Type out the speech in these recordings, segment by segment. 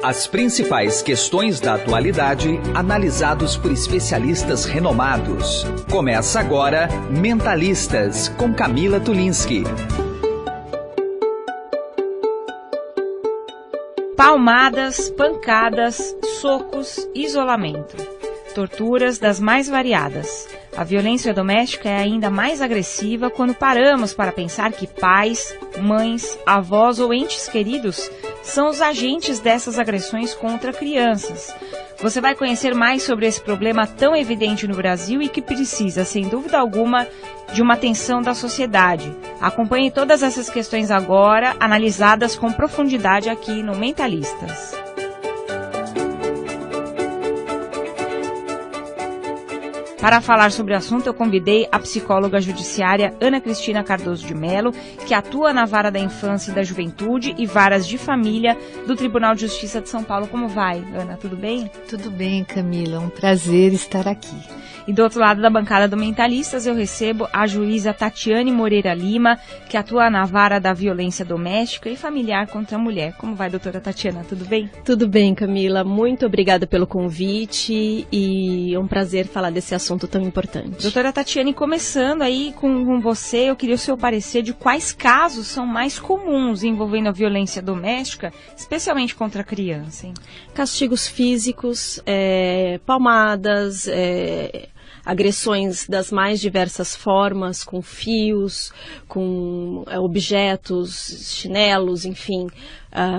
As principais questões da atualidade, analisados por especialistas renomados. Começa agora Mentalistas, com Camila Tulinski. Palmadas, pancadas, socos, isolamento. Torturas das mais variadas. A violência doméstica é ainda mais agressiva quando paramos para pensar que pais, mães, avós ou entes queridos são os agentes dessas agressões contra crianças. Você vai conhecer mais sobre esse problema tão evidente no Brasil e que precisa, sem dúvida alguma, de uma atenção da sociedade. Acompanhe todas essas questões agora, analisadas com profundidade aqui no Mentalistas. Para falar sobre o assunto, eu convidei a psicóloga judiciária Ana Cristina Cardoso de Mello, que atua na Vara da Infância e da Juventude e Varas de Família do Tribunal de Justiça de São Paulo. Como vai, Ana? Tudo bem? Tudo bem, Camila. Um prazer estar aqui. E do outro lado da bancada do Mentalistas, eu recebo a juíza Tatiane Moreira Lima, que atua na Vara da Violência Doméstica e Familiar contra a Mulher. Como vai, doutora Tatiana? Tudo bem? Tudo bem, Camila. Muito obrigada pelo convite e é um prazer falar desse assunto tão importante. Doutora Tatiane, começando aí com você, eu queria o seu parecer de quais casos são mais comuns envolvendo a violência doméstica, especialmente contra a criança, hein? Castigos físicos, palmadas, agressões das mais diversas formas, com fios, com objetos, chinelos, enfim.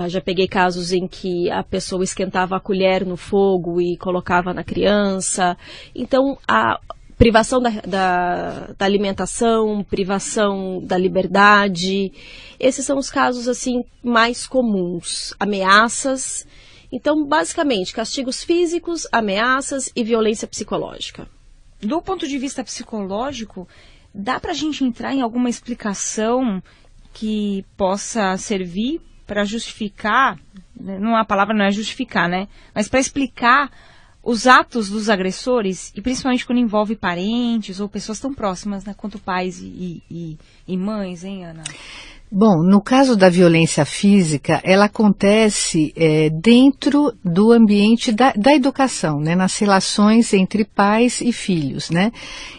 Já peguei casos em que a pessoa esquentava a colher no fogo e colocava na criança. Então, a privação da alimentação, privação da liberdade, esses são os casos assim mais comuns. Ameaças. Então, basicamente, castigos físicos, ameaças e violência psicológica. Do ponto de vista psicológico, dá para a gente entrar em alguma explicação que possa servir para justificar, a palavra não é justificar, né? Mas para explicar os atos dos agressores, e principalmente quando envolve parentes ou pessoas tão próximas, né, quanto pais e mães, hein, Ana? Bom, no caso da violência física, ela acontece dentro do ambiente da educação, né, nas relações entre pais e filhos, né?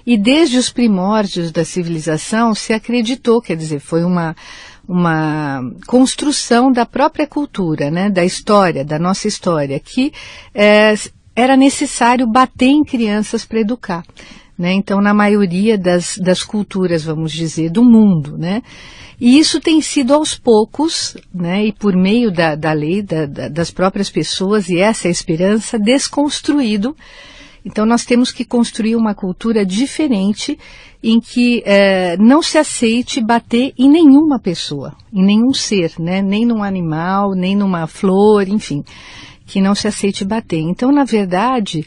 E desde os primórdios da civilização se acreditou, quer dizer, foi uma construção da própria cultura, né, da história, da nossa história, que era necessário bater em crianças para educar, né? Então, na maioria das culturas, vamos dizer, do mundo, né? E isso tem sido aos poucos, né, e por meio da lei, das próprias pessoas, e essa é a esperança, desconstruído. Então nós temos que construir uma cultura diferente em que não se aceite bater em nenhuma pessoa, em nenhum ser, né, nem num animal, nem numa flor, enfim, que não se aceite bater. Então, na verdade,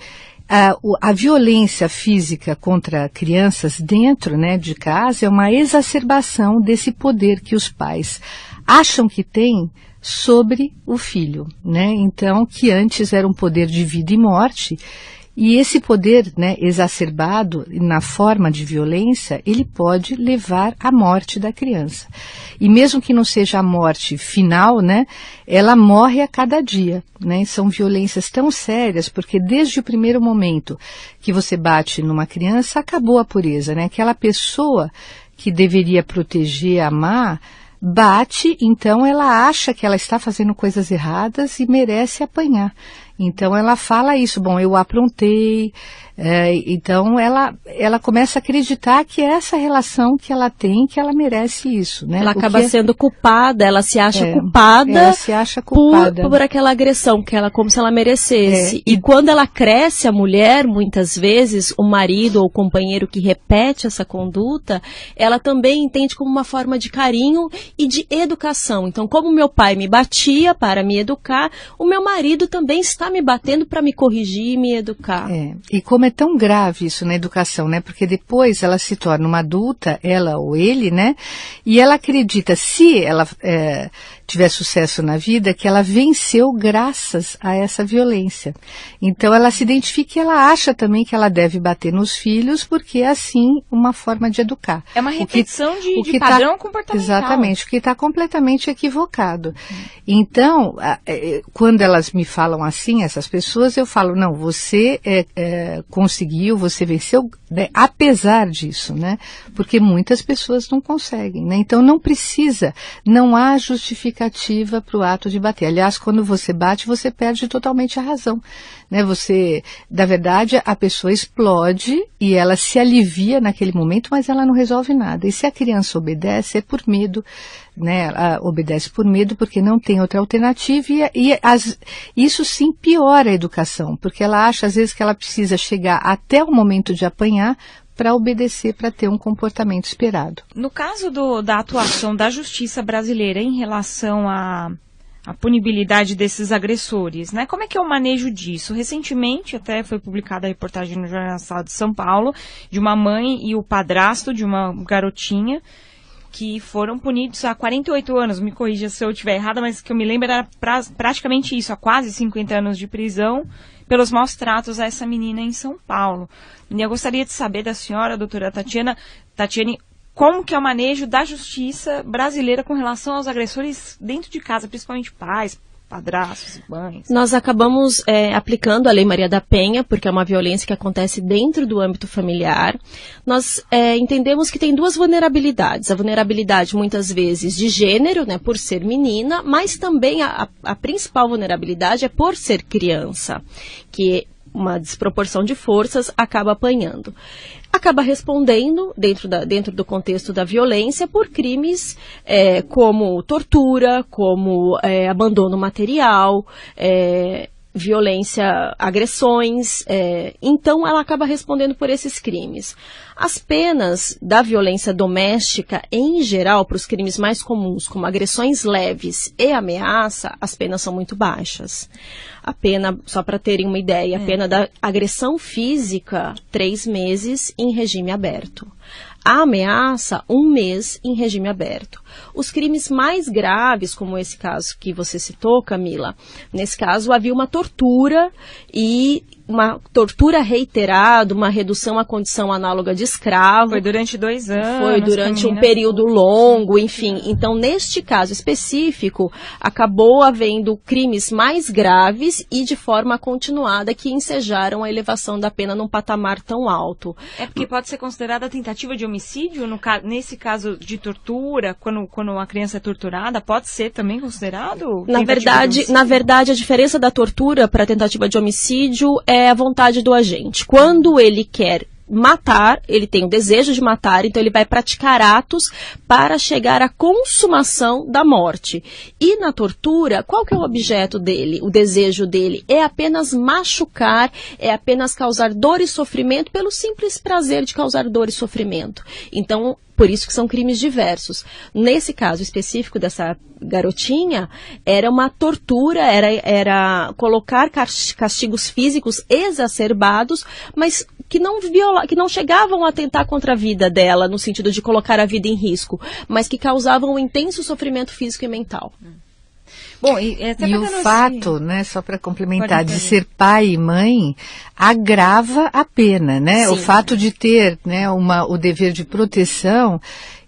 a violência física contra crianças dentro, né, de casa é uma exacerbação desse poder que os pais acham que têm sobre o filho, né? Então, que antes era um poder de vida e morte. E esse poder, né, exacerbado na forma de violência, ele pode levar à morte da criança. E mesmo que não seja a morte final, né, ela morre a cada dia, né? São violências tão sérias, porque desde o primeiro momento que você bate numa criança, acabou a pureza, né? Aquela pessoa que deveria proteger, amar, bate, então ela acha que ela está fazendo coisas erradas e merece apanhar. Então ela fala isso, bom, eu aprontei, então ela começa a acreditar que é essa relação que ela tem, que ela merece isso, né? Ela acaba sendo culpada, ela se acha culpada, ela se acha culpada por aquela agressão, que ela como se ela merecesse. E quando ela cresce, a mulher, muitas vezes, o marido ou o companheiro que repete essa conduta, ela também entende como uma forma de carinho e de educação. Então, como meu pai me batia para me educar, o meu marido também está me batendo para me corrigir e me educar. E como é tão grave isso na educação, né? Porque depois ela se torna uma adulta, ela ou ele, né? E ela acredita, se ela tiver sucesso na vida, que ela venceu graças a essa violência. Então ela se identifica e ela acha também que ela deve bater nos filhos, porque é assim uma forma de educar. É uma repetição de padrão comportamental. Exatamente, o que está completamente equivocado. Então, quando elas me falam assim, essas pessoas, eu falo, não, você conseguiu, você venceu, né, apesar disso, né? Porque muitas pessoas não conseguem, né? Então não há justificativa para o ato de bater. Aliás, quando você bate, você perde totalmente a razão, né? Na verdade, a pessoa explode e ela se alivia naquele momento, mas ela não resolve nada. E se a criança obedece, é por medo, né? Ela obedece por medo porque não tem outra alternativa isso sim piora a educação, porque ela acha às vezes que ela precisa chegar até o momento de apanhar para obedecer, para ter um comportamento esperado. No caso da atuação da justiça brasileira em relação à punibilidade desses agressores, né? Como é que é o manejo disso? Recentemente, até foi publicada a reportagem no Jornal Nacional de São Paulo, de uma mãe e o padrasto de uma garotinha que foram punidos há 48 anos, me corrija se eu estiver errada, mas que eu me lembro era praticamente isso, há quase 50 anos de prisão, pelos maus tratos a essa menina em São Paulo. E eu gostaria de saber da senhora, doutora Tatiane, como que é o manejo da justiça brasileira com relação aos agressores dentro de casa, principalmente pais, padrastos e mães? Nós acabamos aplicando a Lei Maria da Penha, porque é uma violência que acontece dentro do âmbito familiar. Nós entendemos que tem duas vulnerabilidades. A vulnerabilidade, muitas vezes, de gênero, né, por ser menina, mas também a principal vulnerabilidade é por ser criança, que uma desproporção de forças acaba apanhando. Acaba respondendo, dentro do contexto da violência, por crimes como tortura, como abandono material, violência, agressões. Então, ela acaba respondendo por esses crimes. As penas da violência doméstica, em geral, para os crimes mais comuns, como agressões leves e ameaça, as penas são muito baixas. A pena, só para terem uma ideia, a pena da agressão física, 3 meses em regime aberto. A ameaça, 1 mês em regime aberto. Os crimes mais graves, como esse caso que você citou, Camila, nesse caso havia uma tortura e uma tortura reiterada, uma redução à condição análoga de escravo. Foi durante 2 anos. Foi durante um período longo, enfim. Então, neste caso específico, acabou havendo crimes mais graves e de forma continuada que ensejaram a elevação da pena num patamar tão alto. É porque pode ser considerada tentativa de homicídio, nesse caso de tortura, quando a criança é torturada, pode ser também considerado? Na verdade, a diferença da tortura para a tentativa de homicídio é a vontade do agente. Quando ele quer matar, ele tem o desejo de matar, então ele vai praticar atos para chegar à consumação da morte. E na tortura, qual que é o objeto dele? O desejo dele é apenas machucar, é apenas causar dor e sofrimento pelo simples prazer de causar dor e sofrimento. Então, por isso que são crimes diversos. Nesse caso específico dessa garotinha, era uma tortura, era colocar castigos físicos exacerbados, mas que não chegavam a atentar contra a vida dela, no sentido de colocar a vida em risco, mas que causavam um intenso sofrimento físico e mental. Bom, e o fato, né, só para complementar, de ser pai e mãe, agrava a pena, né? Sim. O fato de ter, né, o dever de proteção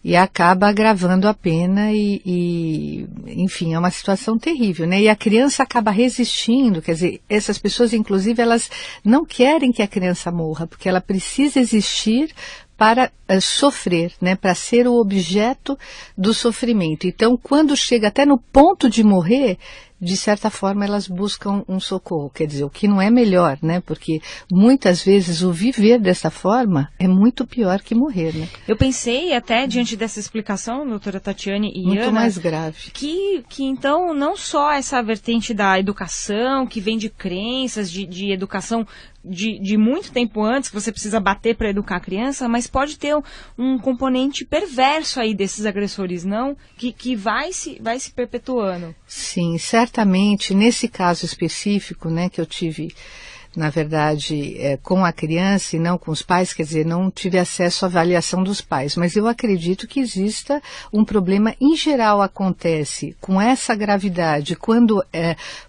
e acaba agravando a pena enfim, é uma situação terrível, né? E a criança acaba resistindo, quer dizer, essas pessoas, inclusive, elas não querem que a criança morra, porque ela precisa existir para sofrer, né, para ser o objeto do sofrimento. Então, quando chega até no ponto de morrer, de certa forma elas buscam um socorro, quer dizer, o que não é melhor, né, porque muitas vezes o viver dessa forma é muito pior que morrer, né. Eu pensei até, diante dessa explicação, doutora Tatiane e muito Ana, mais grave. Que então não só essa vertente da educação, que vem de crenças, de educação de muito tempo antes, que você precisa bater para educar a criança, mas pode ter um componente perverso aí desses agressores, não? Que vai se perpetuando. Sim, certamente, nesse caso específico, né, que eu tive na verdade, com a criança e não com os pais, quer dizer, não tive acesso à avaliação dos pais, mas eu acredito que exista um problema, em geral acontece com essa gravidade, quando,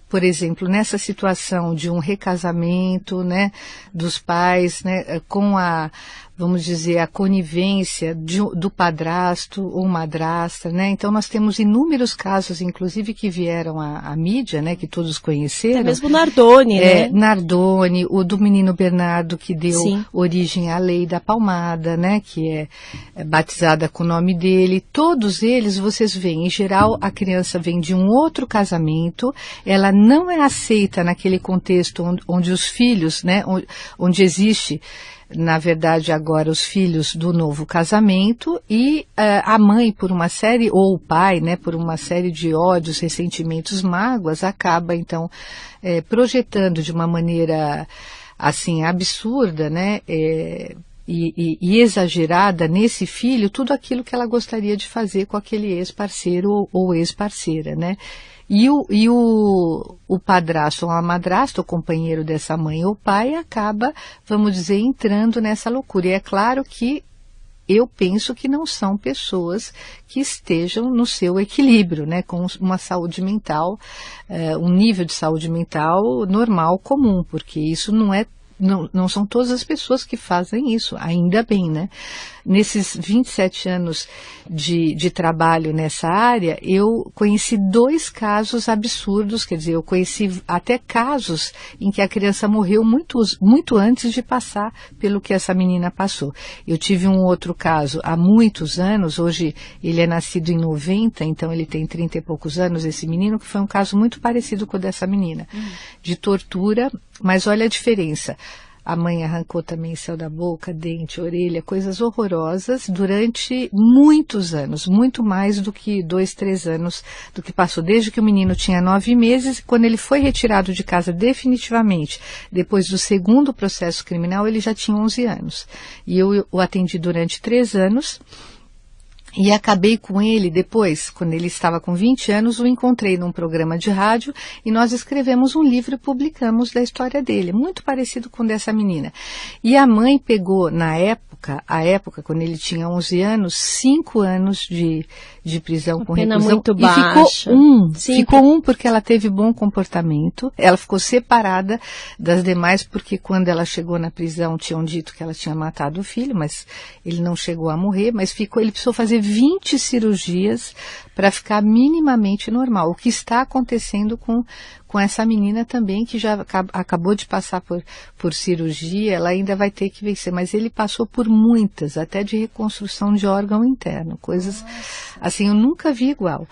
por exemplo, nessa situação de um recasamento, né, dos pais, né, com a, vamos dizer, a conivência do padrasto ou madrasta, né? Então nós temos inúmeros casos, inclusive, que vieram à mídia, né? Que todos conheceram. É mesmo Nardoni, né? Nardoni, o do menino Bernardo, que deu Sim. origem à lei da palmada, né? Que é batizada com o nome dele. Todos eles, vocês veem, em geral, a criança vem de um outro casamento, ela não é aceita naquele contexto onde os filhos, né? Onde existe, na verdade, agora os filhos do novo casamento, e a mãe, por uma série, ou o pai, né, por uma série de ódios, ressentimentos, mágoas, acaba, então, projetando de uma maneira, assim, absurda, né, e exagerada nesse filho tudo aquilo que ela gostaria de fazer com aquele ex-parceiro ou ex-parceira, né. E o padrasto ou a madrasta, o companheiro dessa mãe ou pai, acaba, vamos dizer, entrando nessa loucura. E é claro que eu penso que não são pessoas que estejam no seu equilíbrio, né, com uma saúde mental, um nível de saúde mental normal, comum, porque isso não são todas as pessoas que fazem isso, ainda bem, né? Nesses 27 anos de trabalho nessa área, eu conheci 2 casos absurdos, quer dizer, eu conheci até casos em que a criança morreu muito antes de passar pelo que essa menina passou. Eu tive um outro caso há muitos anos, hoje ele é nascido em 90, então ele tem 30 e poucos anos, esse menino, que foi um caso muito parecido com o dessa menina, de tortura, mas olha a diferença. A mãe arrancou também céu da boca, dente, orelha, coisas horrorosas durante muitos anos, muito mais do que 2, 3 anos do que passou, desde que o menino tinha 9 meses, quando ele foi retirado de casa definitivamente, depois do segundo processo criminal, ele já tinha 11 anos. E eu o atendi durante 3 anos, e acabei com ele depois, quando ele estava com 20 anos, o encontrei num programa de rádio e nós escrevemos um livro e publicamos da história dele, muito parecido com o dessa menina. E a mãe pegou, a época, quando ele tinha 11 anos, 5 anos de prisão com pena reclusão. muito E baixa. Ficou um porque ela teve bom comportamento, ela ficou separada das demais porque quando ela chegou na prisão tinham dito que ela tinha matado o filho, mas ele não chegou a morrer, mas ele precisou fazer 20 cirurgias para ficar minimamente normal. O que está acontecendo com essa menina também, que já acabou de passar por cirurgia, ela ainda vai ter que vencer, mas ele passou por muitas, até de reconstrução de órgão interno, coisas assim, eu nunca vi igual.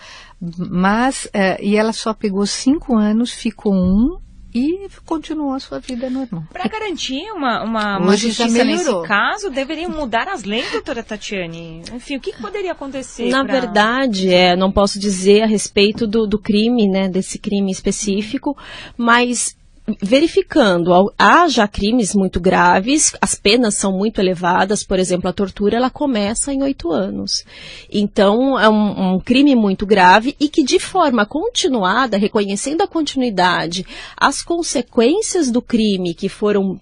Mas, e ela só pegou 5 anos, ficou 1, e continuou a sua vida normal. Para garantir uma Hoje já justiça melhorou. nesse caso, deveriam mudar as leis, doutora Tatiane? Enfim, o que poderia acontecer? Na verdade, não posso dizer a respeito do crime, né, desse crime específico, mas verificando, há já crimes muito graves, as penas são muito elevadas, por exemplo, a tortura, ela começa em 8 anos. Então, é um crime muito grave e que, de forma continuada, reconhecendo a continuidade, as consequências do crime que foram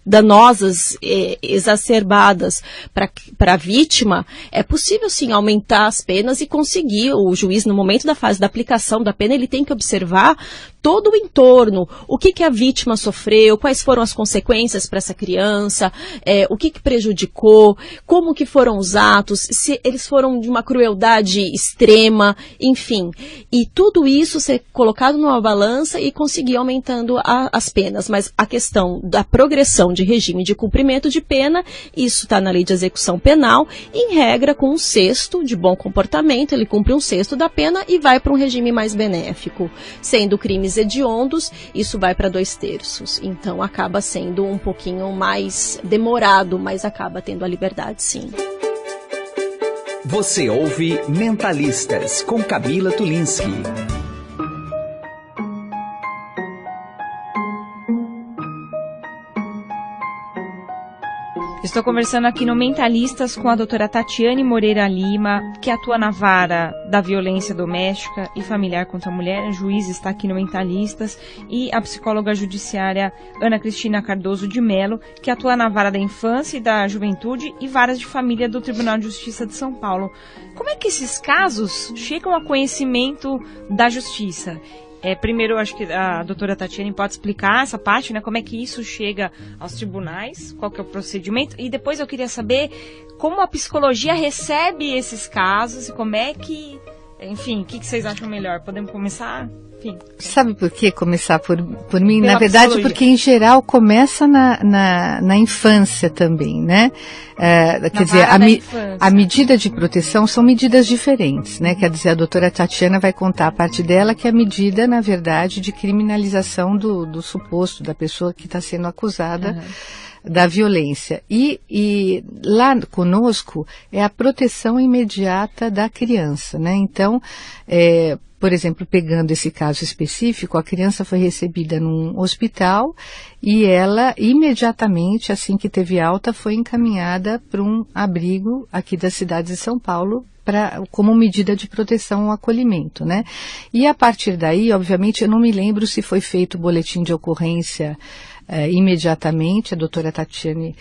danosas, exacerbadas para a vítima, é possível sim aumentar as penas e conseguir, o juiz no momento da fase da aplicação da pena, ele tem que observar todo o entorno, o que a vítima sofreu, quais foram as consequências para essa criança, o que prejudicou, como que foram os atos, se eles foram de uma crueldade extrema, enfim. E tudo isso ser colocado numa balança e conseguir aumentando as penas. Mas a questão da progressão de regime de cumprimento de pena, isso está na lei de execução penal, em regra com 1/6 de bom comportamento, ele cumpre 1/6 da pena e vai para um regime mais benéfico. Sendo crimes hediondos, isso vai para 2/3. Então acaba sendo um pouquinho mais demorado, mas acaba tendo a liberdade, sim. Você ouve Mentalistas com Camila Tulinski. Estou conversando aqui no Mentalistas com a doutora Tatiane Moreira Lima, que atua na vara da violência doméstica e familiar contra a mulher. A juíza está aqui no Mentalistas. E a psicóloga judiciária Ana Cristina Cardoso de Mello, que atua na vara da infância e da juventude e varas de família do Tribunal de Justiça de São Paulo. Como é que esses casos chegam a conhecimento da justiça? Primeiro, acho que a doutora Tatiane pode explicar essa parte, né? Como é que isso chega aos tribunais, qual que é o procedimento. E depois eu queria saber como a psicologia recebe esses casos e como é que... Enfim, o que vocês acham melhor? Podemos começar? Enfim. Sabe por que começar por mim? Pela Na verdade, psicologia. porque em geral começa na infância também, né? Quer dizer, a medida de proteção são medidas diferentes, né? Quer dizer, a doutora Tatiana vai contar a parte dela, que é a medida, na verdade, de criminalização do suposto, da pessoa que está sendo acusada. Uhum. Da violência. E lá conosco é a proteção imediata da criança, né? Então, por exemplo, pegando esse caso específico, a criança foi recebida num hospital e ela imediatamente, assim que teve alta, foi encaminhada para um abrigo aqui da cidade de São Paulo, como medida de proteção ao acolhimento, né? E a partir daí, obviamente, eu não me lembro se foi feito o boletim de ocorrência imediatamente, a doutora Tatiane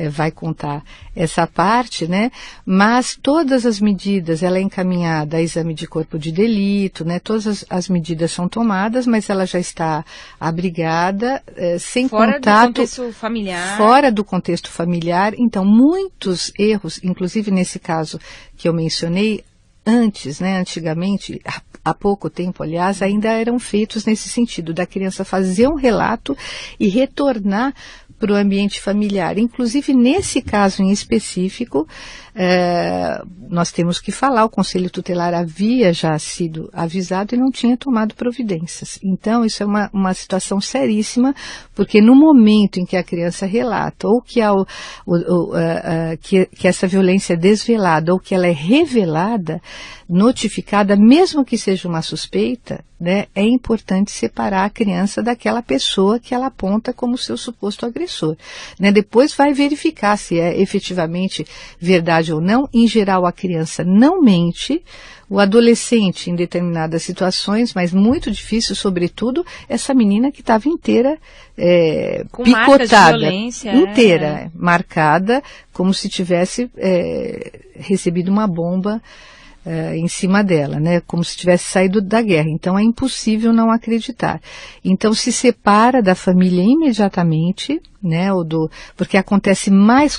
vai contar essa parte, né? Mas todas as medidas, ela é encaminhada a exame de corpo de delito, né? Todas as medidas são tomadas, mas ela já está abrigada, sem fora contato... do contexto familiar. Fora do contexto familiar. Então, muitos erros, inclusive nesse caso que eu mencionei, antigamente, há pouco tempo, aliás, ainda eram feitos nesse sentido, da criança fazer um relato e retornar para o ambiente familiar. Inclusive, nesse caso em específico, nós temos que falar, o Conselho Tutelar havia já sido avisado e não tinha tomado providências. Então, isso é uma situação seríssima, porque no momento em que a criança relata, ou que, que essa violência é desvelada, ou que ela é revelada, notificada, mesmo que seja uma suspeita, né, é importante separar a criança daquela pessoa que ela aponta como seu suposto agressor, né? Depois vai verificar se é efetivamente verdade ou não. Em geral, a criança não mente, o adolescente em determinadas situações, mas muito difícil, sobretudo, essa menina que estava inteira com picotada, violência, inteira, marcada, como se tivesse recebido uma bomba em cima dela, né? Como se tivesse saído da guerra. Então é impossível não acreditar. Então se separa da família imediatamente, né? Porque acontece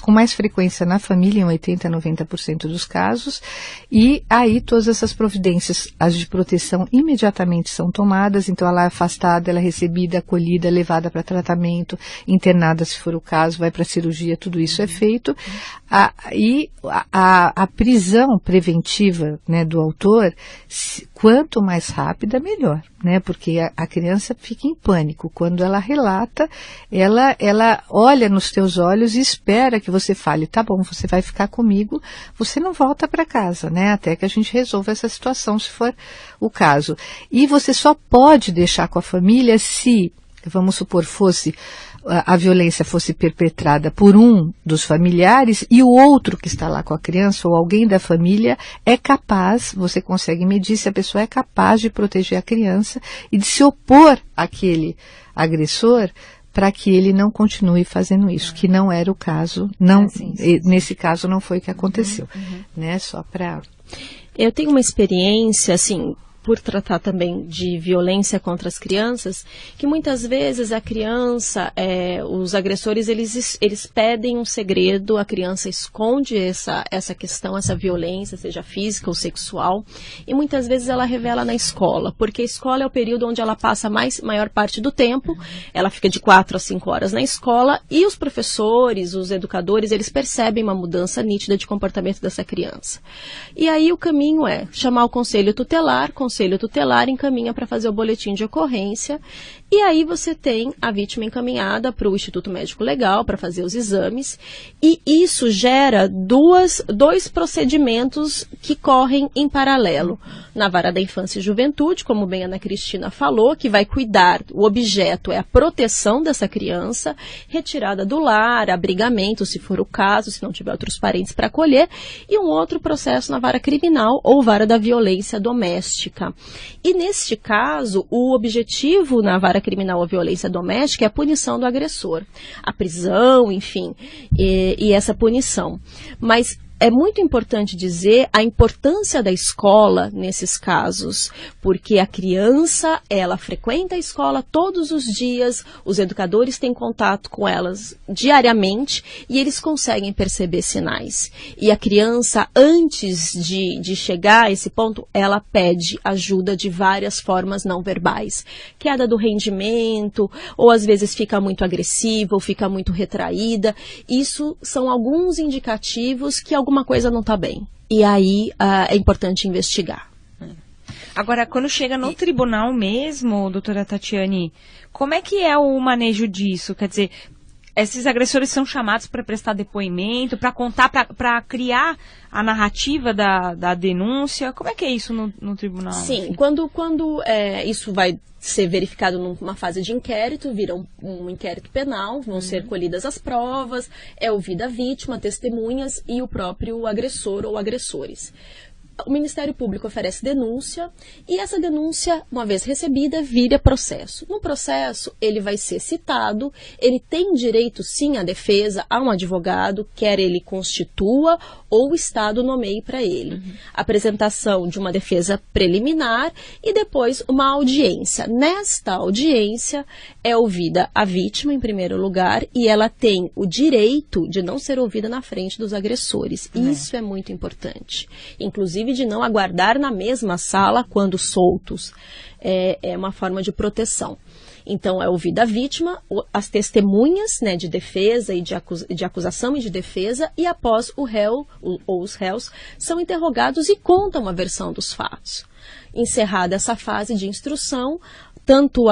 com mais frequência na família, em 80% a 90% dos casos, e aí todas essas providências, as de proteção, imediatamente são tomadas. Então ela é afastada, ela é recebida, acolhida, levada para tratamento, internada se for o caso, vai para cirurgia, tudo isso é feito. E a prisão preventiva, né, do autor, quanto mais rápida, melhor, né? Porque a criança fica em pânico. Quando ela relata, ela olha nos teus olhos e espera que você fale, tá bom, você vai ficar comigo, você não volta para casa, né? Até que a gente resolva essa situação, se for o caso. E você só pode deixar com a família se, vamos supor, a violência fosse perpetrada por um dos familiares e o outro que está lá com a criança ou alguém da família é capaz, você consegue medir se a pessoa é capaz de proteger a criança e de se opor àquele agressor para que ele não continue fazendo isso, que não era o caso, nesse caso não foi o que aconteceu, né? Só para... Eu tenho uma experiência, assim, por tratar também de violência contra as crianças, que muitas vezes a criança, os agressores, eles pedem um segredo, a criança esconde essa questão, essa violência, seja física ou sexual, e muitas vezes ela revela na escola, porque a escola é o período onde ela passa maior parte do tempo, ela fica de 4 a 5 horas na escola, e os professores, os educadores, eles percebem uma mudança nítida de comportamento dessa criança. E aí o caminho é chamar o Conselho Tutelar encaminha para fazer o boletim de ocorrência E aí você tem a vítima encaminhada para o Instituto Médico Legal para fazer os exames, e isso gera dois procedimentos que correm em paralelo. Na Vara da Infância e Juventude, como bem a Ana Cristina falou, que vai cuidar, o objeto é a proteção dessa criança, retirada do lar, abrigamento, se for o caso, se não tiver outros parentes para acolher, e um outro processo na Vara Criminal ou Vara da Violência Doméstica. E neste caso, o objetivo na Vara Criminal ou Violência Doméstica é a punição do agressor, a prisão, enfim, e essa punição. Mas é muito importante dizer a importância da escola nesses casos, porque a criança, ela frequenta a escola todos os dias, os educadores têm contato com elas diariamente e eles conseguem perceber sinais. E a criança, antes de chegar a esse ponto, ela pede ajuda de várias formas não verbais. Queda do rendimento, ou às vezes fica muito agressiva, ou fica muito retraída. Isso são alguns indicativos que alguma coisa não está bem. E aí é importante investigar. Agora, quando chega no tribunal mesmo, doutora Tatiane, como é que é o manejo disso? Quer dizer, esses agressores são chamados para prestar depoimento, para contar, para criar a narrativa da denúncia? Como é que é isso no tribunal? Sim, enfim? quando isso vai ser verificado numa fase de inquérito, vira um inquérito penal, vão ser colhidas as provas, é ouvida a vítima, testemunhas e o próprio agressor ou agressores. O Ministério Público oferece denúncia e essa denúncia, uma vez recebida, vira processo. No processo, ele vai ser citado, ele tem direito, sim, à defesa, a um advogado, quer ele constitua ou o Estado nomeie para ele. Apresentação de uma defesa preliminar e depois uma audiência. Nesta audiência, é ouvida a vítima, em primeiro lugar, e ela tem o direito de não ser ouvida na frente dos agressores. Isso é muito importante. Inclusive, de não aguardar na mesma sala quando soltos. É uma forma de proteção. Então, é ouvida a vítima, as testemunhas, né, de defesa e de acusação e de defesa, e após o réu ou os réus são interrogados e contam a versão dos fatos. Encerrada essa fase de instrução, tanto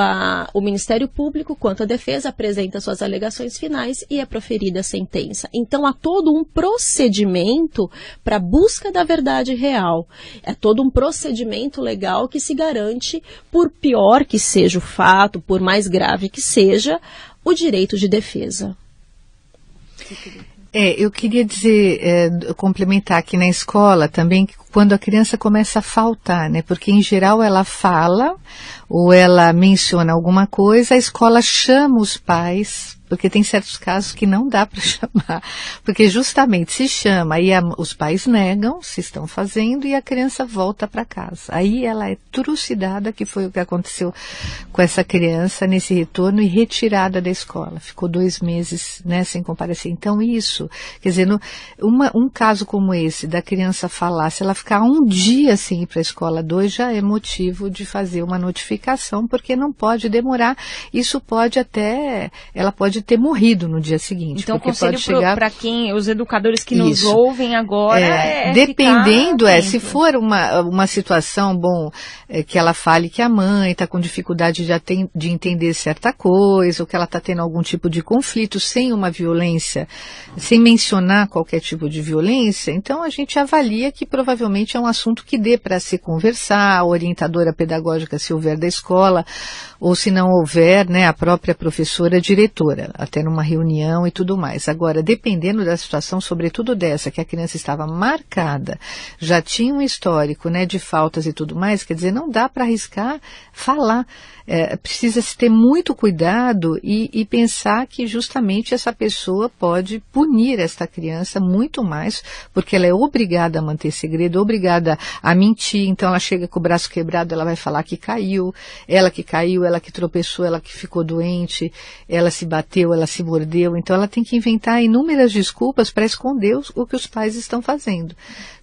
o Ministério Público quanto a defesa apresenta suas alegações finais e é proferida a sentença. Então, há todo um procedimento para a busca da verdade real. É todo um procedimento legal que se garante, por pior que seja o fato, por mais grave que seja, o direito de defesa. Eu queria dizer, complementar aqui na escola também, que quando a criança começa a faltar, né? Porque em geral ela fala ou ela menciona alguma coisa, a escola chama os pais, porque tem certos casos que não dá para chamar, porque justamente se chama, aí os pais negam se estão fazendo e a criança volta para casa. Aí ela é trucidada, que foi o que aconteceu com essa criança nesse retorno e retirada da escola. Ficou 2 meses, né, sem comparecer. Então isso, quer dizer, um caso como esse, da criança falar, se ela ficar um dia sem ir para a escola 2, já é motivo de fazer uma notificação, porque não pode demorar. Isso pode até, ela pode ter morrido no dia seguinte. Então, porque conselho pode chegar para quem, os educadores que nos ouvem agora, dependendo, se for uma situação, que ela fale que a mãe está com dificuldade de entender certa coisa, ou que ela está tendo algum tipo de conflito, sem uma violência, sem mencionar qualquer tipo de violência, então a gente avalia que provavelmente é um assunto que dê para se conversar, a orientadora pedagógica, se houver da escola, ou se não houver, né, a própria professora diretora, até numa reunião e tudo mais. Agora, dependendo da situação, sobretudo dessa, que a criança estava marcada, já tinha um histórico, né, de faltas e tudo mais, quer dizer, não dá para arriscar falar. Precisa-se ter muito cuidado e pensar que justamente essa pessoa pode punir esta criança muito mais, porque ela é obrigada a manter segredo, obrigada a mentir. Então ela chega com o braço quebrado, ela vai falar que caiu, ela que tropeçou, ela que ficou doente, ela se bateu, ela se mordeu. Então ela tem que inventar inúmeras desculpas para esconder o que os pais estão fazendo.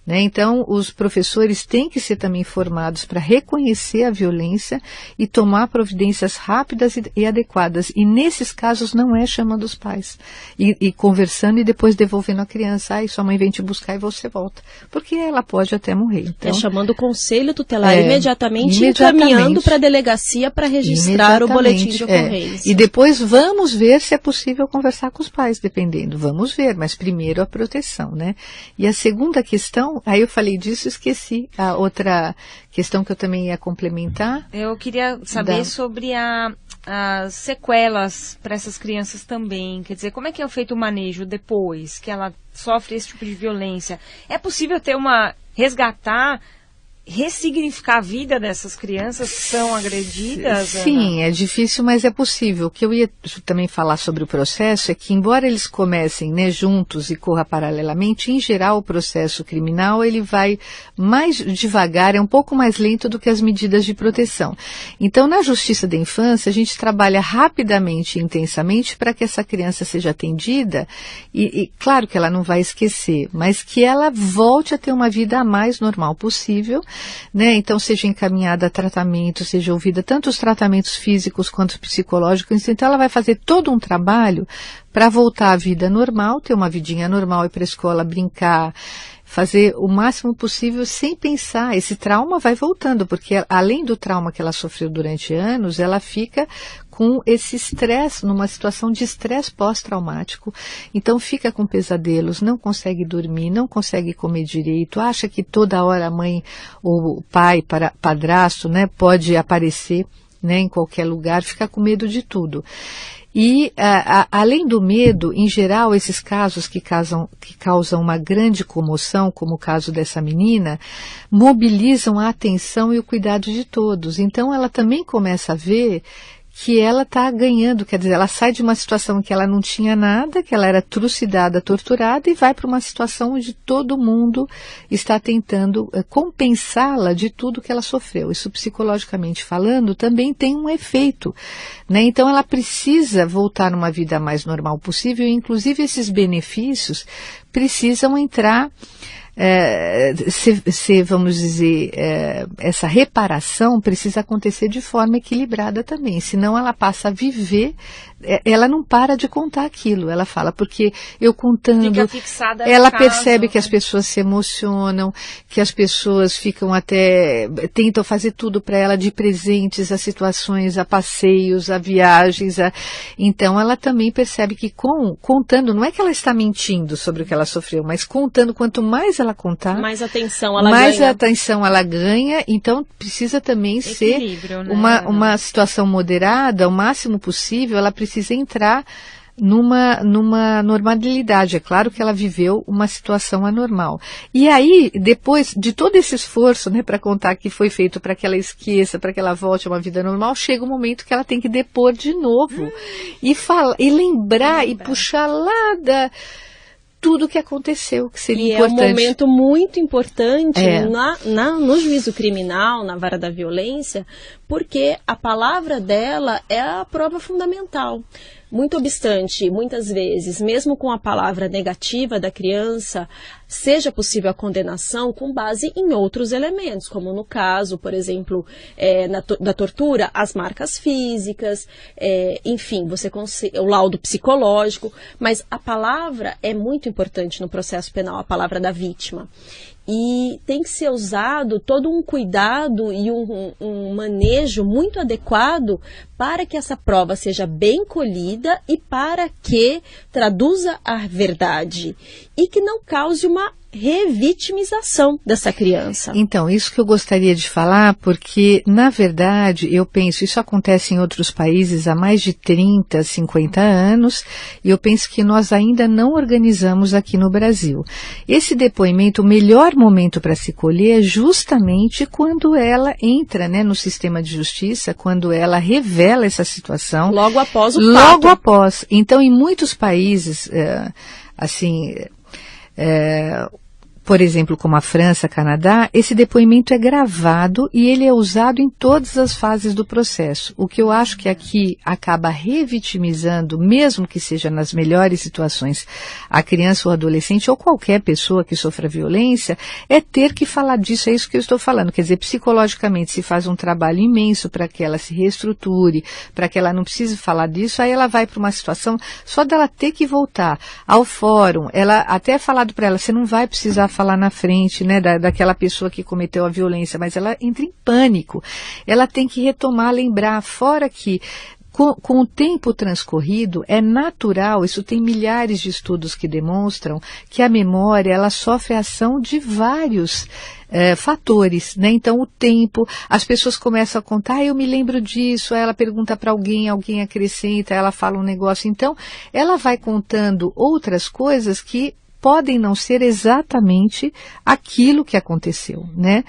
né? Então, os professores têm que ser também formados para reconhecer a violência e tomar providências rápidas e adequadas. E nesses casos não é chamando os pais e conversando e depois devolvendo a criança. Aí sua mãe vem te buscar e você volta. Porque ela pode até morrer. Então, chamando o conselho tutelar imediatamente encaminhando para a delegacia para registrar o boletim de ocorrência. E depois vamos ver se é possível conversar com os pais, dependendo. Vamos ver, mas primeiro a proteção, né? E a segunda questão, aí eu falei disso e esqueci. A outra questão que eu também ia complementar. Eu queria saber sobre as sequelas para essas crianças também. Quer dizer, como é que é feito o manejo depois que ela sofre esse tipo de violência? É possível ter ressignificar a vida dessas crianças que são agredidas? Sim, é difícil, mas é possível. O que eu ia também falar sobre o processo é que, embora eles comecem, né, juntos e corra paralelamente, em geral o processo criminal ele vai mais devagar, é um pouco mais lento do que as medidas de proteção. Então, na Justiça da Infância, a gente trabalha rapidamente e intensamente para que essa criança seja atendida e claro que ela não vai esquecer, mas que ela volte a ter uma vida a mais normal possível, né? Então, seja encaminhada a tratamento, seja ouvida tanto os tratamentos físicos quanto os psicológicos. Então, ela vai fazer todo um trabalho para voltar à vida normal, ter uma vidinha normal, ir para a escola, brincar, fazer o máximo possível sem pensar. Esse trauma vai voltando, porque além do trauma que ela sofreu durante anos, ela fica com esse estresse, numa situação de estresse pós-traumático. Então fica com pesadelos, não consegue dormir, não consegue comer direito, acha que toda hora a mãe ou o pai, padrasto, né, pode aparecer, né, em qualquer lugar, fica com medo de tudo. E, além do medo, em geral, esses casos que causam uma grande comoção, como o caso dessa menina, mobilizam a atenção e o cuidado de todos. Então, ela também começa a ver que ela está ganhando, quer dizer, ela sai de uma situação que ela não tinha nada, que ela era trucidada, torturada, e vai para uma situação onde todo mundo está tentando compensá-la de tudo que ela sofreu. Isso, psicologicamente falando, também tem um efeito, né? Então, ela precisa voltar numa vida mais normal possível, e inclusive esses benefícios precisam entrar, vamos dizer, essa reparação precisa acontecer de forma equilibrada também, senão ela passa a viver, ela não para de contar aquilo, ela fala, porque eu contando, fica fixada no ela caso, percebe que as pessoas se emocionam, que as pessoas ficam tentam fazer tudo para ela, de presentes a situações, a passeios, a viagens, então ela também percebe que contando, não é que ela está mentindo sobre o que ela sofreu, mas contando, quanto mais ela contar, mais atenção ela ganha, então precisa também ser, né, uma situação moderada, o máximo possível, ela precisa entrar numa normalidade. É claro que ela viveu uma situação anormal. E aí, depois de todo esse esforço, né, para contar que foi feito para que ela esqueça, para que ela volte a uma vida normal, chega um momento que ela tem que depor de novo e lembrar e puxar lá tudo o que aconteceu, que seria importante. E é um momento muito importante no juízo criminal, na vara da violência, porque a palavra dela é a prova fundamental. Muito obstante, muitas vezes, mesmo com a palavra negativa da criança, seja possível a condenação com base em outros elementos, como no caso, por exemplo, da tortura, as marcas físicas, enfim, o laudo psicológico, mas a palavra é muito importante no processo penal, a palavra da vítima. E tem que ser usado todo um cuidado e um manejo muito adequado para que essa prova seja bem colhida e para que traduza a verdade e que não cause uma revitimização dessa criança. Então, isso que eu gostaria de falar, porque, na verdade, eu penso, isso acontece em outros países há mais de 30, 50 anos, e eu penso que nós ainda não organizamos aqui no Brasil. Esse depoimento, o melhor momento para se colher é justamente quando ela entra, né, no sistema de justiça, quando ela revela essa situação. Logo após o fato. Logo após. Então, em muitos países, por exemplo, como a França, Canadá, esse depoimento é gravado e ele é usado em todas as fases do processo. O que eu acho que aqui acaba revitimizando, mesmo que seja nas melhores situações, a criança ou adolescente ou qualquer pessoa que sofra violência, é ter que falar disso, é isso que eu estou falando. Quer dizer, psicologicamente se faz um trabalho imenso para que ela se reestruture, para que ela não precise falar disso, aí ela vai para uma situação, só dela ter que voltar ao fórum, ela até é falado para ela, você não vai precisar falar na frente, né, daquela pessoa que cometeu a violência, mas ela entra em pânico. Ela tem que retomar, lembrar, fora que com o tempo transcorrido, é natural, isso tem milhares de estudos que demonstram que a memória, ela sofre a ação de vários fatores, né? Então o tempo, as pessoas começam a contar, eu me lembro disso, aí ela pergunta para alguém, alguém acrescenta, ela fala um negócio, então ela vai contando outras coisas que podem não ser exatamente aquilo que aconteceu, né?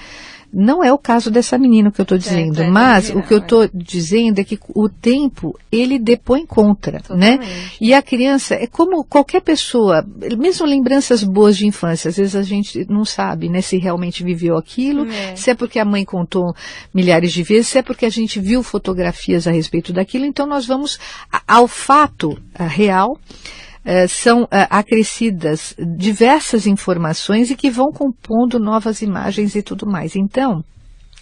Não é o caso dessa menina que eu estou dizendo, mas o que eu estou dizendo é que o tempo, ele depõe contra, né? E a criança, é como qualquer pessoa, mesmo lembranças boas de infância, às vezes a gente não sabe, né, se realmente viveu aquilo, se é porque a mãe contou milhares de vezes, se é porque a gente viu fotografias a respeito daquilo, então nós vamos ao fato real. São acrescidas diversas informações e que vão compondo novas imagens e tudo mais. Então,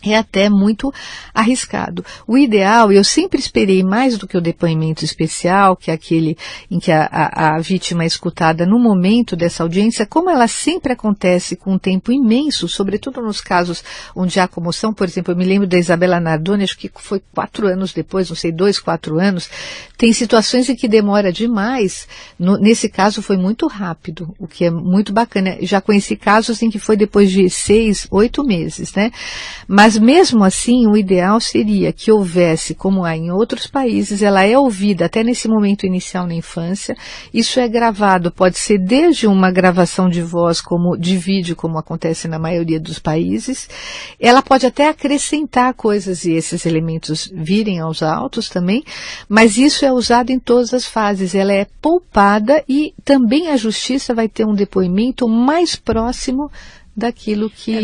é até muito arriscado. O ideal, eu sempre esperei mais do que o depoimento especial, que é aquele em que a vítima é escutada no momento dessa audiência, como ela sempre acontece com um tempo imenso, sobretudo nos casos onde há comoção. Por exemplo, eu me lembro da Isabela Nardoni, acho que foi 4 anos depois, não sei, 2, 4 anos, tem situações em que demora demais, nesse caso foi muito rápido, o que é muito bacana. Já conheci casos em que foi depois de 6, 8 meses, né? Mas mesmo assim, o ideal seria que houvesse, como há em outros países, ela é ouvida até nesse momento inicial na infância, isso é gravado, pode ser desde uma gravação de voz, como de vídeo, como acontece na maioria dos países, ela pode até acrescentar coisas e esses elementos virem aos autos também, mas isso é usado em todas as fases, ela é poupada e também a justiça vai ter um depoimento mais próximo daquilo que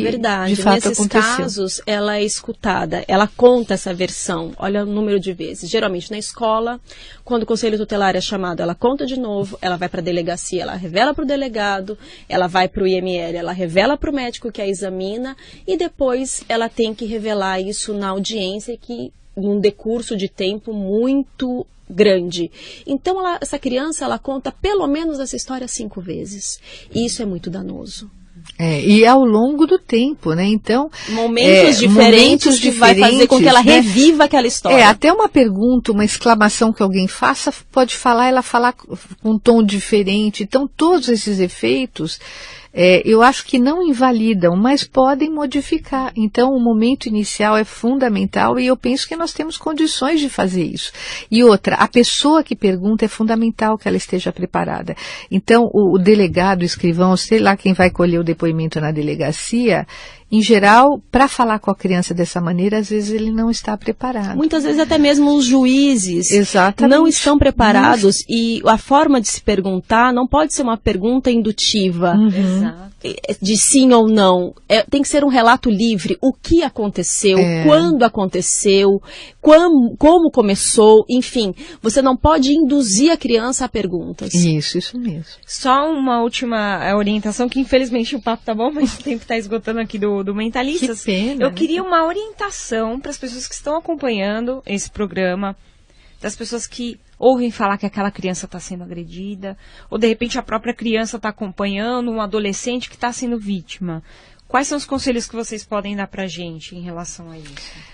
de fato nesses aconteceu. Casos, ela é escutada, ela conta essa versão, olha o número de vezes. Geralmente na escola, quando o conselho tutelar é chamado, ela conta de novo, ela vai para a delegacia, ela revela para o delegado, ela vai para o IML, ela revela para o médico que a examina e depois ela tem que revelar isso na audiência, que num decurso de tempo muito grande. Então essa criança, ela conta pelo menos essa história 5 vezes. E isso é muito danoso. E ao longo do tempo, né? Então, momentos diferentes que vai fazer com que ela reviva aquela história. Até uma pergunta, uma exclamação que alguém faça, pode falar, ela falar com um tom diferente. Então, todos esses efeitos, eu acho que não invalidam, mas podem modificar. Então, o momento inicial é fundamental e eu penso que nós temos condições de fazer isso. E outra, a pessoa que pergunta é fundamental que ela esteja preparada. Então, o delegado, o escrivão, sei lá quem vai colher o depoimento na delegacia, em geral, para falar com a criança dessa maneira, às vezes ele não está preparado. Muitas vezes até mesmo os juízes não estão preparados e a forma de se perguntar não pode ser uma pergunta indutiva, de sim ou não. Tem que ser um relato livre. O que aconteceu, quando aconteceu, como começou, enfim. Você não pode induzir a criança a perguntas. Isso mesmo. Só uma última orientação, que infelizmente o papo tá bom, mas o tempo está esgotando aqui do Mentalistas. Que pena, eu queria uma orientação para as pessoas que estão acompanhando esse programa, das pessoas que ouvem falar que aquela criança está sendo agredida, ou de repente a própria criança está acompanhando um adolescente que está sendo vítima. Quais são os conselhos que vocês podem dar para a gente em relação a isso?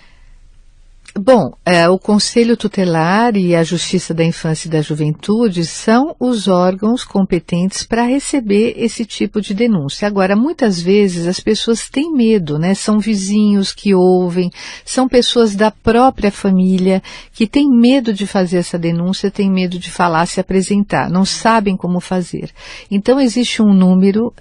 Bom, o Conselho Tutelar e a Justiça da Infância e da Juventude são os órgãos competentes para receber esse tipo de denúncia. Agora, muitas vezes as pessoas têm medo, né? São vizinhos que ouvem, são pessoas da própria família que têm medo de fazer essa denúncia, têm medo de falar, se apresentar, não sabem como fazer. Então, existe um número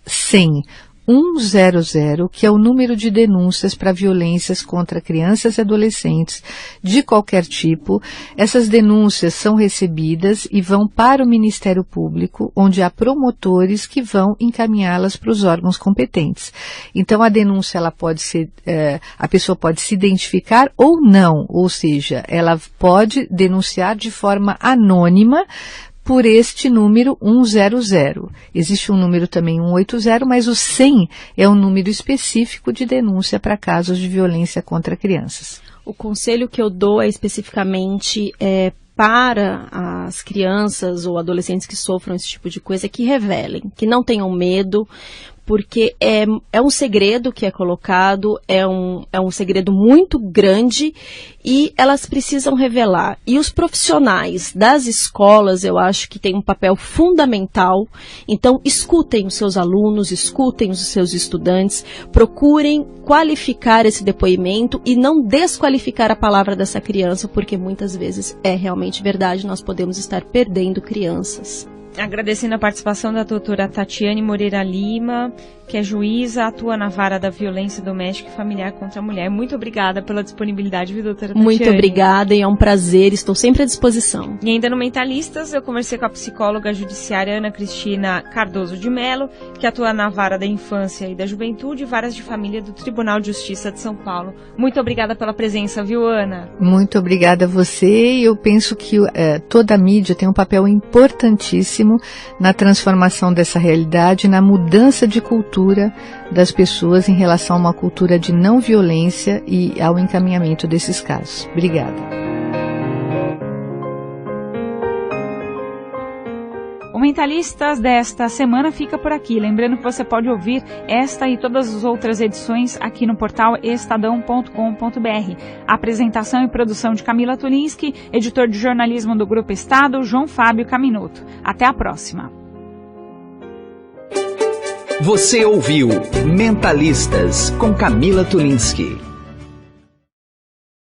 100. 100, que é o número de denúncias para violências contra crianças e adolescentes de qualquer tipo. Essas denúncias são recebidas e vão para o Ministério Público, onde há promotores que vão encaminhá-las para os órgãos competentes. Então, a denúncia, ela pode ser, a pessoa pode se identificar ou não, ou seja, ela pode denunciar de forma anônima por este número 100. Existe um número também 180, mas o 100 é um número específico de denúncia para casos de violência contra crianças. O conselho que eu dou é especificamente para as crianças ou adolescentes que sofram esse tipo de coisa, que revelem, que não tenham medo, porque é um segredo que é colocado, é um segredo muito grande e elas precisam revelar. E os profissionais das escolas, eu acho que têm um papel fundamental. Então, escutem os seus alunos, escutem os seus estudantes, procurem qualificar esse depoimento e não desqualificar a palavra dessa criança, porque muitas vezes é realmente verdade, nós podemos estar perdendo crianças. Agradecendo a participação da doutora Tatiane Moreira Lima, que é juíza, atua na vara da violência doméstica e familiar contra a mulher. Muito obrigada pela disponibilidade, viu, doutora Tatiane? Muito obrigada e é um prazer, estou sempre à disposição. E ainda no Mentalistas, eu conversei com a psicóloga judiciária Ana Cristina Cardoso de Mello, que atua na vara da infância e da juventude e varas de família do Tribunal de Justiça de São Paulo. Muito obrigada pela presença, viu, Ana? Muito obrigada a você. Eu penso que toda a mídia tem um papel importantíssimo na transformação dessa realidade, na mudança de cultura das pessoas em relação a uma cultura de não violência e ao encaminhamento desses casos. Obrigada. O Mentalistas desta semana fica por aqui. Lembrando que você pode ouvir esta e todas as outras edições aqui no portal estadão.com.br. Apresentação e produção de Camila Tulinski, editor de jornalismo do Grupo Estado, João Fábio Caminoto. Até a próxima. Você ouviu Mentalistas com Camila Tulinski.